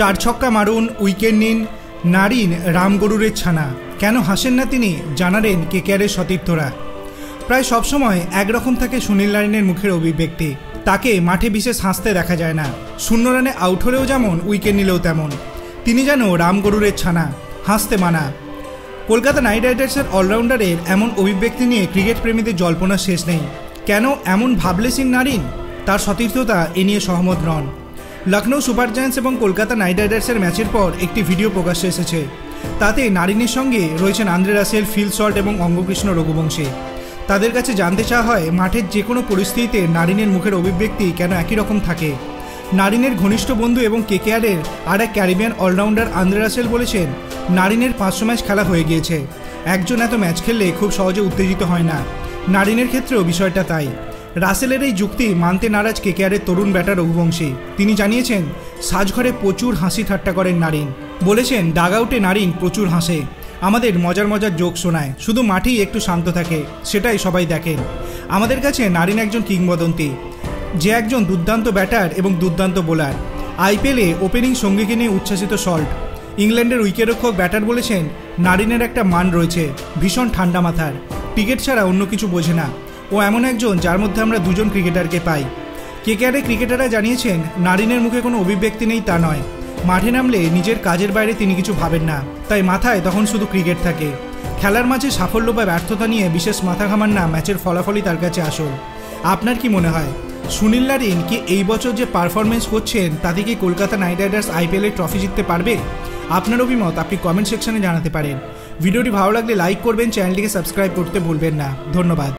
চার ছক্কা মারুন, উইকেট নিন, নারিন রামগরুরের ছানা। কেন হাসেন না তিনি, জানালেন কেকেআরের সতীর্থরা। প্রায় সবসময় একরকম থাকে সুনীল নারিনের মুখের অভিব্যক্তি। তাকে মাঠে বিশেষ হাসতে দেখা যায় না। 0 রানে আউট হলেও যেমন, উইকেট নিলেও তেমন। তিনি যেন রামগরুরের ছানা, হাসতে মানা। কলকাতা নাইট রাইডার্সের অলরাউন্ডারের এমন অভিব্যক্তি নিয়ে ক্রিকেট প্রেমীদের জল্পনা শেষ নেই। কেন এমন ভাবলেসিং নারিন? তার সতীর্থতা এ নিয়ে সহমত নন। লখনৌ সুপার জায়ান্টস এবং কলকাতা নাইট রাইডার্সের ম্যাচের পর একটি ভিডিও প্রকাশ্যে এসেছে। তাতে নারিনের সঙ্গে রয়েছেন আন্দ্রে রাসেল, ফিল সল্ট এবং অঙ্গকৃষ্ণ রঘুবংশী। তাদের কাছে জানতে চাওয়া হয়, মাঠের যে কোনো পরিস্থিতিতে নারিনের মুখের অভিব্যক্তি কেন একই রকম থাকে। নারিনের ঘনিষ্ঠ বন্ধু এবং কেকেআরের আর এক ক্যারিবিয়ান অলরাউন্ডার আন্দ্রে রাসেল বলেছেন, নারিনের 500 ম্যাচ খেলা হয়ে গিয়েছে। একজন এত ম্যাচ খেললে খুব সহজে উত্তেজিত হয় না। নারিনের ক্ষেত্রেও বিষয়টা তাই। রাসেলের এই যুক্তি মানতে নারাজ কেকেআরের তরুণ ব্যাটার রঘুবংশী। তিনি জানিয়েছেন, সাজঘরে প্রচুর হাসি ঠাট্টা করেন নারিন। বলেছেন, ডাগ আউটে নারিন প্রচুর হাসে, আমাদের মজার মজার জোক শোনায়, শুধু মাঠেই একটু শান্ত থাকে, সেটাই সবাই দেখেন। আমাদের কাছে নারিন একজন কিংবদন্তি, যে একজন দুর্দান্ত ব্যাটার এবং দুর্দান্ত বোলার। আইপিএলে ওপেনিং সঙ্গীকে নিয়ে উচ্ছ্বাসিত সল্ট। ইংল্যান্ডের উইকেটরক্ষক ব্যাটার বলেছেন, নারিনের একটা মান রয়েছে, ভীষণ ঠান্ডা মাথার, ক্রিকেট ছাড়া অন্য কিছু বোঝে না। ও এমন একজন যার মধ্যে আমরা দুজন ক্রিকেটারকে পাই। কেকেআরের ক্রিকেটাররা জানিয়েছেন, নারিনের মুখে কোনো অভিব্যক্তি নেই তা নয়। মাঠে নামলে নিজের কাজের বাইরে তিনি কিছু ভাবেন না, তাই মাথায় তখন শুধু ক্রিকেট থাকে। খেলার মাঝে সাফল্য বা ব্যর্থতা নিয়ে বিশেষ মাথা ঘামান না, ম্যাচের ফলাফলই তার কাছে আসল। আপনার কি মনে হয়, সুনীল নারিন কি এই বছর যে পারফরমেন্স করছেন তাতে কি কলকাতা নাইট রাইডার্স আইপিএলের ট্রফি জিততে পারবে? আপনার অভিমত আপনি কমেন্ট সেকশনে জানাতে পারেন। ভিডিওটি ভালো লাগলে লাইক করবেন, চ্যানেলটিকে সাবস্ক্রাইব করতে ভুলবেন না। ধন্যবাদ।